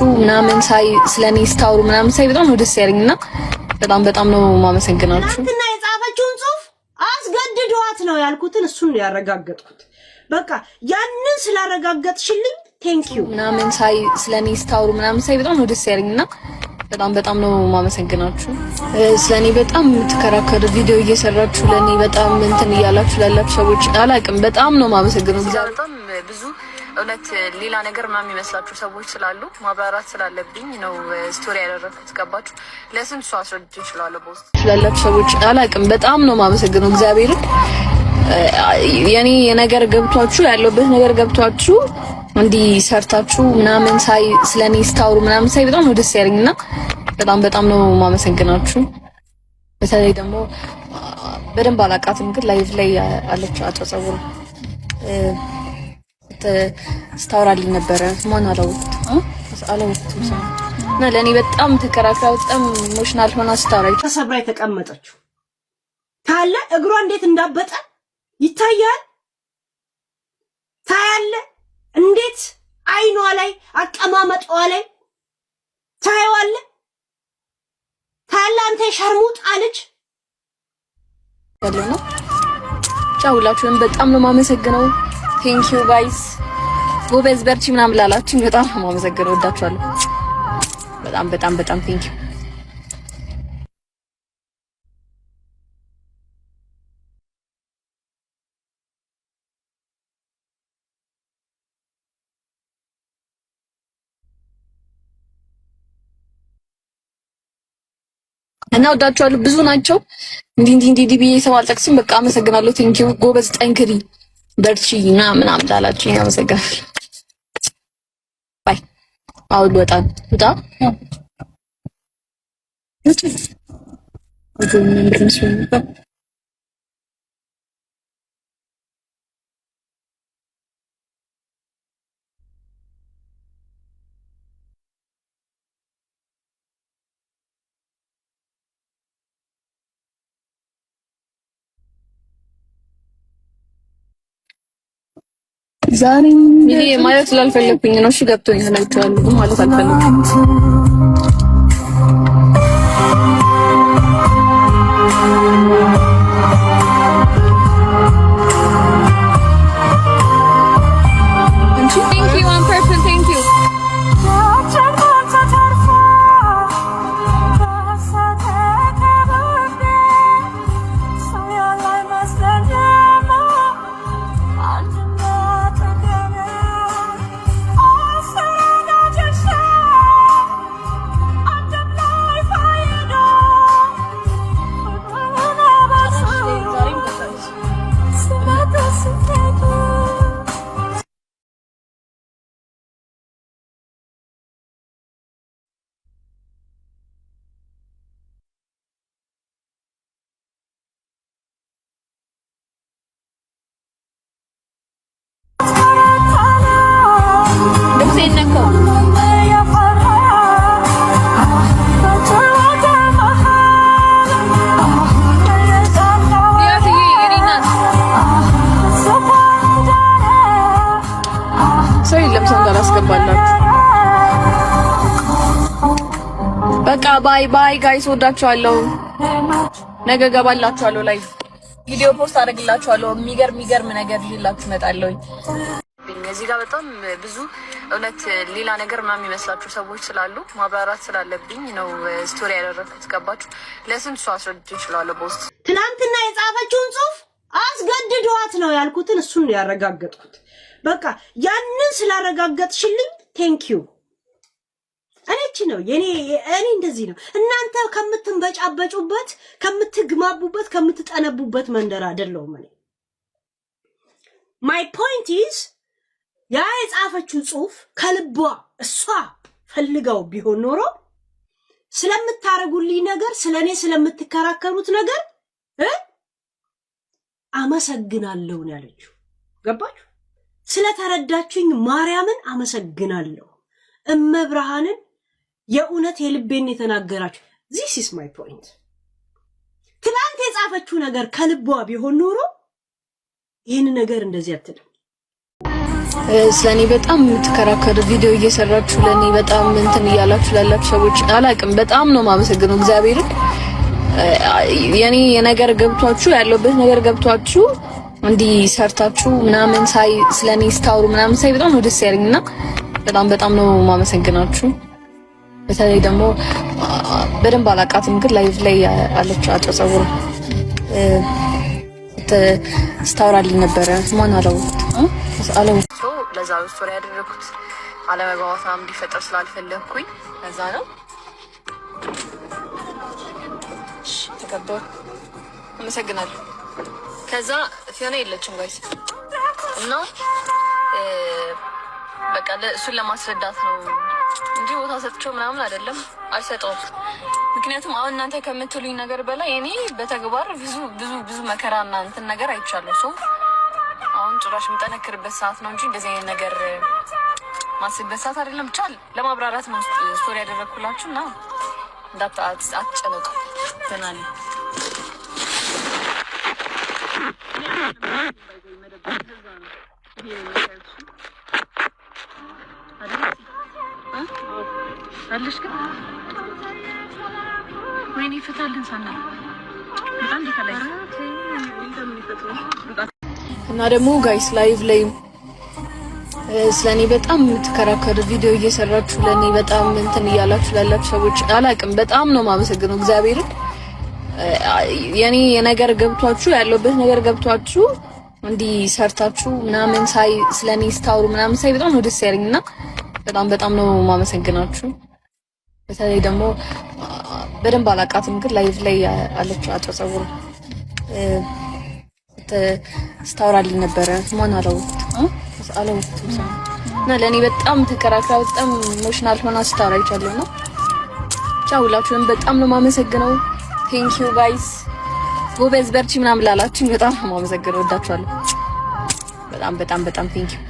ገብታችሁ ምናምን ሳይ ስለኔ ስታወሩ ምናምን ሳይ በጣም ነው ደስ ያለኝና በጣም ነው ማመሰግናችሁ። እና የጻፈችውን ጽሁፍ አስገድዷት ነው ያልኩትን እሱን ያረጋግጥኩት። በቃ ያንን ስላረጋገጥሽልኝ ቴንክ ዩ ምናምን ሳይ ስለኔ ስታወሩ ምናምን ሳይ በጣም ነው ደስ ያለኝና በጣም ነው ማመሰግናችሁ። ስለኔ በጣም የምትከራከሩ ቪዲዮ እየሰራችሁ ለኔ በጣም እንትን እያላችሁ ላላችሁ ሰዎች አላቅም በጣም ነው ማመሰግነው። በጣም ብዙ እውነት ሌላ ነገር ምናምን የሚመስላችሁ ሰዎች ስላሉ ማብራራት ስላለብኝ ነው ስቶሪ ያደረኩት። ገባችሁ? ለስንት ሰው አስረድቼ እችላለሁ። በውስጥ ላላችሁ ሰዎች አላቅም በጣም ነው ማመሰግነው። እግዚአብሔር የኔ የነገር ገብቷችሁ ያለበት ነገር ገብቷችሁ እንዲህ ሰርታችሁ ምናምን ሳይ ስለኔ ስታወሩ ምናምን ሳይ በጣም ነው ደስ ያለኝና በጣም ነው ማመሰግናችሁ። በተለይ ደግሞ በደንብ አላውቃትም ግን ላይቭ ላይ አለች አጫጸውር ስታወራልኝ ነበረ። ማን አላወቅሁትም ሰው እና ለኔ በጣም ተከራክራ በጣም ኢሞሽናል ሆና ስታወራ ተሰብራ የተቀመጠችው ታለ እግሯ እንዴት እንዳበጠ ይታያል። ታያለ እንዴት አይኗ ላይ አቀማመጧ ላይ ታየዋለ። ታያለ አንተ ሸርሙጥ አለች ያለው ነው። ቻውላችሁን በጣም ነው ማመሰግነው። ቴንክ ዩ ጋይስ ጎበዝ በርቺ ምናምን ላላችሁኝ በጣም ነው ማመሰግነው። ወዳችኋለሁ በጣም ቴንክ ዩ። እና ወዳችኋለሁ። ብዙ ናቸው እንዲህ ብዬ ሰው አልጠቅስም። በቃ አመሰግናለሁ። ቴንክ ዩ ጎበዝ ጠንክሪ በርቺ ምናምን ላላችሁኝ አመሰግናለሁ። ባይ አውል ወጣ ዛሬ ይሄ ማለት ስላልፈለኩኝ ነው። እሺ ገብቶኝ ስለቻለሁ ማለት አልፈለኩም። Thank you on purpose. Thank you. በቃ ባይ ጋይስ ወዳችኋለሁ። ነገ ገባላችኋለሁ። ላይ ቪዲዮ ፖስት አደርግላችኋለሁ። የሚገርም ነገር ይላችሁ እመጣለሁ። እዚህ ጋር በጣም ብዙ እውነት ሌላ ነገር ምናምን የሚመስላችሁ ሰዎች ስላሉ ማብራራት ስላለብኝ ነው ስቶሪ ያደረኩት። ገባችሁ? ለስንት ሰው አስረድቼ እችላለሁ። በውስጥ ትናንትና የጻፈችውን ጽሁፍ አስገድዷት ነው ያልኩትን እሱን ያረጋገጥኩት። በቃ ያንን ስላረጋገጥሽልኝ ቴንክ ዩ። እኔ ነው እኔ እንደዚህ ነው። እናንተ ከምትንበጫበጩበት፣ ከምትግማቡበት፣ ከምትጠነቡበት መንደር አይደለሁም እኔ። ማይ ፖይንት ኢዝ ያ የጻፈችው ጽሁፍ ከልቧ እሷ ፈልጋው ቢሆን ኖሮ ስለምታረጉልኝ ነገር፣ ስለኔ ስለምትከራከሩት ነገር አመሰግናለሁ ነው ያለችው። ገባችሁ? ስለተረዳችሁኝ ማርያምን አመሰግናለሁ። እመብርሃንን የእውነት የልቤን የተናገራችሁ። this is my point። ትላንት የጻፈችው ነገር ከልቧ ቢሆን ኖሮ ይህን ነገር እንደዚህ አትልም። ስለኔ በጣም የምትከራከሩ ቪዲዮ እየሰራችሁ ለኔ በጣም እንትን እያላችሁ ላላችሁ ሰዎች አላቅም፣ በጣም ነው ማመሰግነው እግዚአብሔርን። የኔ የነገር ገብቷችሁ ያለበት ነገር ገብቷችሁ እንዲህ ሰርታችሁ ምናምን ሳይ ስለኔ ስታወሩ ምናምን ሳይ በጣም ነው ደስ ያለኝና በጣም ነው ማመሰግናችሁ። በተለይ ደግሞ በደንብ አላቃትም ግን ላይቭ ላይ አለች አጭር ፀጉር ስታወራልኝ ነበረ። ማን አለው ለዛ ስቶሪ ያደረኩት አለመግባባት እንዲፈጠር ስላልፈለኩኝ ለዛ ነው። ተከበር አመሰግናለሁ። ከዛ ፊዮና የለችም ጋይስ እና በቃ እሱን ለማስረዳት ነው እንጂ ቦታ ሰጥቼው ምናምን አይደለም፣ አይሰጠውም። ምክንያቱም አሁን እናንተ ከምትሉኝ ነገር በላይ እኔ በተግባር ብዙ መከራና እንትን ነገር አይቻለሁ። ሰው አሁን ጭራሽ የምጠነክርበት ሰዓት ነው እንጂ እንደዚህ አይነት ነገር ማስብበት ሰዓት አይደለም። ብቻ ለማብራራት ነው ስቶሪ ያደረኩላችሁ እና አትጨነቁ። ተናኒ አለሽ ግን ወይኔ ይፈታልን ሳና በጣም ዲከላይ እና ደግሞ ጋይስ ላይቭ ላይ ስለኔ በጣም የምትከራከሩ ቪዲዮ እየሰራችሁ ለኔ በጣም እንትን እያላችሁ ላላችሁ ሰዎች አላቅም፣ በጣም ነው ማመሰግነው እግዚአብሔርን። የኔ የነገር ገብቷችሁ ያለበት ነገር ገብቷችሁ እንዲህ ሰርታችሁ ምናምን ሳይ ስለኔ ስታወሩ ምናምን ሳይ በጣም ነው ደስ ያለኝና በጣም ነው ማመሰግናችሁ። በተለይ ደግሞ በደንብ አላቃትም ግን ላይቭ ላይ አለች አጭር ፀጉር ስታወራልኝ ነበረ። ማን አለው እና ለኔ በጣም ተከራክራ በጣም ኢሞሽናል ሆና ስታወራ ይቻላል ነው። ቻው ሁላችሁንም በጣም ነው ማመሰግነው። ቴንክ ዩ ጋይስ። ጎበዝ በርቺ ምናምን ላላችሁኝ በጣም ነው ማመሰግነው። ወዳችኋለሁ በጣም ቴንክ ዩ